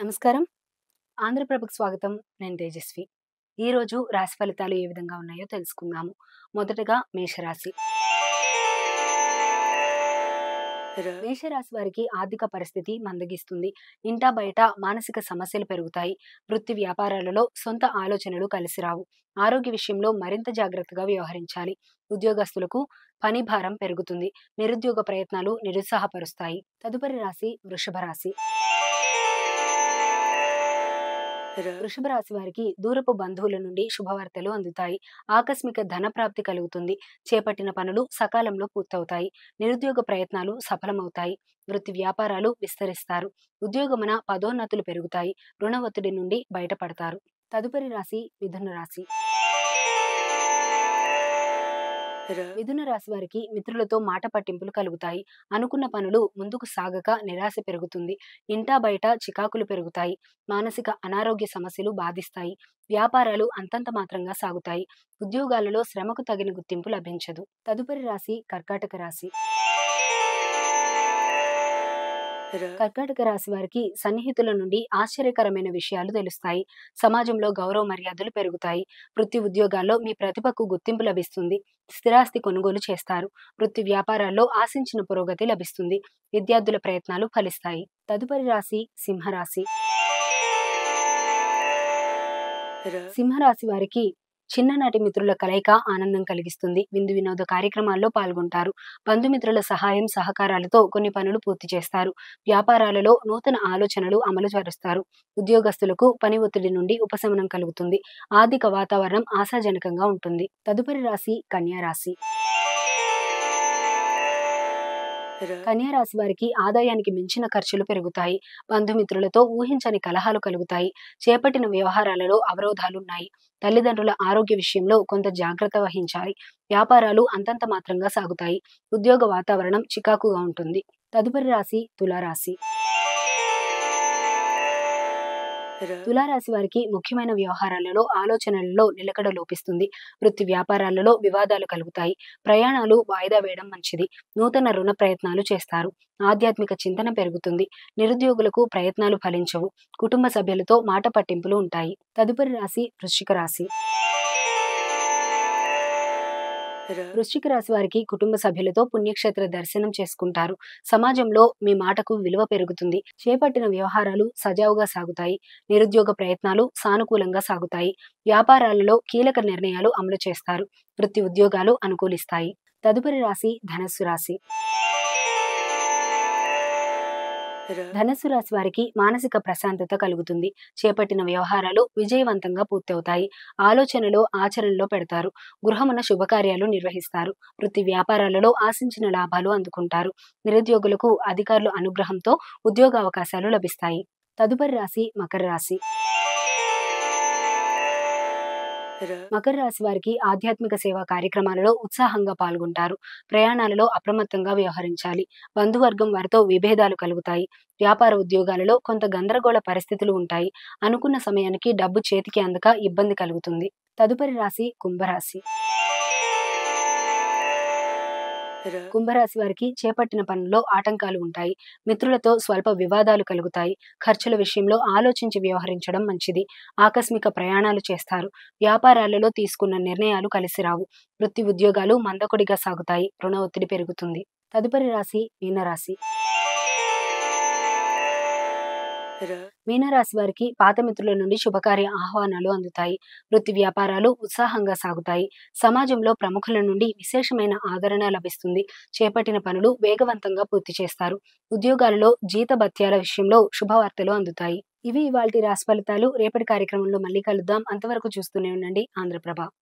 నమస్కారం. ఆంధ్రప్రభకు స్వాగతం. నేను తేజస్వి. ఈరోజు రాశి ఫలితాలు ఏ విధంగా ఉన్నాయో తెలుసుకుందాము. మొదటగా మేషరాశి. మేషరాశి వారికి ఆర్థిక పరిస్థితి మందగిస్తుంది. ఇంటా బయట మానసిక సమస్యలు పెరుగుతాయి. వృత్తి వ్యాపారాలలో సొంత ఆలోచనలు కలిసి రావు. ఆరోగ్య విషయంలో మరింత జాగ్రత్తగా వ్యవహరించాలి. ఉద్యోగస్తులకు పని భారం పెరుగుతుంది. నిరుద్యోగ ప్రయత్నాలు నిరుత్సాహపరుస్తాయి. తదుపరి రాశి వృషభ రాశి. వృషభ రాశి వారికి దూరపు బంధువుల నుండి శుభవార్తలు అందుతాయి. ఆకస్మిక ధన ప్రాప్తి కలుగుతుంది. చేపట్టిన పనులు సకాలంలో పూర్తవుతాయి. నిరుద్యోగ ప్రయత్నాలు సఫలమవుతాయి. వృత్తి వ్యాపారాలు విస్తరిస్తారు. ఉద్యోగమున పదోన్నతులు పెరుగుతాయి. రుణ ఒత్తిడి నుండి బయటపడతారు. తదుపరి రాశి మిథున రాశి. మిథున రాశి వారికి మిత్రులతో మాట పట్టింపులు కలుగుతాయి. అనుకున్న పనులు ముందుకు సాగక నిరాశ పెరుగుతుంది. ఇంటా బయట చికాకులు పెరుగుతాయి. మానసిక అనారోగ్య సమస్యలు బాధిస్తాయి. వ్యాపారాలు అంతంత మాత్రంగా సాగుతాయి. ఉద్యోగాలలో శ్రమకు తగిన గుర్తింపు లభించదు. తదుపరి రాశి కర్కాటక రాశి. కర్కాటక రాశి వారికి సన్నిహితుల నుండి ఆశ్చర్యకరమైన విషయాలు తెలుస్తాయి. సమాజంలో గౌరవ మర్యాదలు పెరుగుతాయి. వృత్తి ఉద్యోగాల్లో మీ ప్రతిభకు గుర్తింపు లభిస్తుంది. స్థిరాస్తి కొనుగోలు చేస్తారు. వృత్తి వ్యాపారాల్లో ఆశించిన పురోగతి లభిస్తుంది. విద్యార్థుల ప్రయత్నాలు ఫలిస్తాయి. తదుపరి రాశి సింహరాశి. సింహరాశి వారికి చిన్ననాటి మిత్రుల కలయిక ఆనందం కలిగిస్తుంది. విందు వినోద కార్యక్రమాల్లో పాల్గొంటారు. బంధుమిత్రుల సహాయం సహకారాలతో కొన్ని పనులు పూర్తి చేస్తారు. వ్యాపారాలలో నూతన ఆలోచనలు అమలు పరుస్తారు. ఉద్యోగస్తులకు పని ఒత్తిడి నుండి ఉపశమనం కలుగుతుంది. ఆర్థిక వాతావరణం ఆశాజనకంగా ఉంటుంది. తదుపరి రాశి కన్యా రాశి. కన్యా రాశి వారికి ఆదాయానికి మించిన ఖర్చులు పెరుగుతాయి. బంధుమిత్రులతో ఊహించని కలహాలు కలుగుతాయి. చేపట్టిన వ్యవహారాలలో అవరోధాలున్నాయి. తల్లిదండ్రుల ఆరోగ్య విషయంలో కొంత జాగ్రత్త వహించాలి. వ్యాపారాలు అంతంత మాత్రంగా సాగుతాయి. ఉద్యోగ వాతావరణం చికాకుగా ఉంటుంది. తదుపరి రాశి తులారాశి. తులారాశి వారికి ముఖ్యమైన వ్యవహారాలలో ఆలోచనలలో నిలకడ లోపిస్తుంది. వృత్తి వ్యాపారాలలో వివాదాలు కలుగుతాయి. ప్రయాణాలు వాయిదా వేయడం మంచిది. నూతన రుణ ప్రయత్నాలు చేస్తారు. ఆధ్యాత్మిక చింతన పెరుగుతుంది. నిరుద్యోగులకు ప్రయత్నాలు ఫలించవు. కుటుంబ సభ్యులతో మాట పట్టింపులు ఉంటాయి. తదుపరి రాశి వృశ్చిక రాశి. వృశ్చిక రాశి వారికి కుటుంబ సభ్యులతో పుణ్యక్షేత్ర దర్శనం చేసుకుంటారు. సమాజంలో మీ మాటకు విలువ పెరుగుతుంది. చేపట్టిన వ్యవహారాలు సజావుగా సాగుతాయి. నిరుద్యోగ ప్రయత్నాలు సానుకూలంగా సాగుతాయి. వ్యాపారాలలో కీలక నిర్ణయాలు అమలు చేస్తారు. వృత్తి ఉద్యోగాలు అనుకూలిస్తాయి. తదుపరి రాశి ధనస్సు రాశి. ధనస్సు రాశి వారికి మానసిక ప్రశాంతత కలుగుతుంది. చేపట్టిన వ్యవహారాలు విజయవంతంగా పూర్తవుతాయి. ఆలోచనలో ఆచరణలో పెడతారు. గృహమున శుభకార్యాలు నిర్వహిస్తారు. వృత్తి వ్యాపారాలలో ఆశించిన లాభాలు అందుకుంటారు. నిరుద్యోగులకు అధికారుల అనుగ్రహంతో ఉద్యోగ అవకాశాలు లభిస్తాయి. తదుపరి రాశి మకర రాశి. మకర రాశి వారికి ఆధ్యాత్మిక సేవా కార్యక్రమాలలో ఉత్సాహంగా పాల్గొంటారు. ప్రయాణాలలో అప్రమత్తంగా వ్యవహరించాలి. బంధువర్గం వారితో విభేదాలు కలుగుతాయి. వ్యాపార ఉద్యోగాలలో కొంత గందరగోళ పరిస్థితులు ఉంటాయి. అనుకున్న సమయానికి డబ్బు చేతికి అందక ఇబ్బంది కలుగుతుంది. తదుపరి రాశి కుంభరాశి. కుంభరాశి వారికి చేపట్టిన పనుల్లో ఆటంకాలు ఉంటాయి. మిత్రులతో స్వల్ప వివాదాలు కలుగుతాయి. ఖర్చుల విషయంలో ఆలోచించి వ్యవహరించడం మంచిది. ఆకస్మిక ప్రయాణాలు చేస్తారు. వ్యాపారాలలో తీసుకున్న నిర్ణయాలు కలిసి రావు. వృత్తి ఉద్యోగాలు మందకొడిగా సాగుతాయి. రుణ ఒత్తిడి పెరుగుతుంది. తదుపరి రాశి మీనరాశి. మీనరాశి వారికి పాత మిత్రుల నుండి శుభకార్య ఆహ్వానాలు అందుతాయి. వృత్తి వ్యాపారాలు ఉత్సాహంగా సాగుతాయి. సమాజంలో ప్రముఖుల నుండి విశేషమైన ఆదరణ లభిస్తుంది. చేపట్టిన పనులు వేగవంతంగా పూర్తి చేస్తారు. ఉద్యోగాలలో జీతభత్యాల విషయంలో శుభవార్తలు అందుతాయి. ఇవి ఇవాల్టి రాశి ఫలితాలు. రేపటి కార్యక్రమంలో మళ్ళీ కలుద్దాం. అంతవరకు చూస్తూనే ఉండండి ఆంధ్రప్రభ.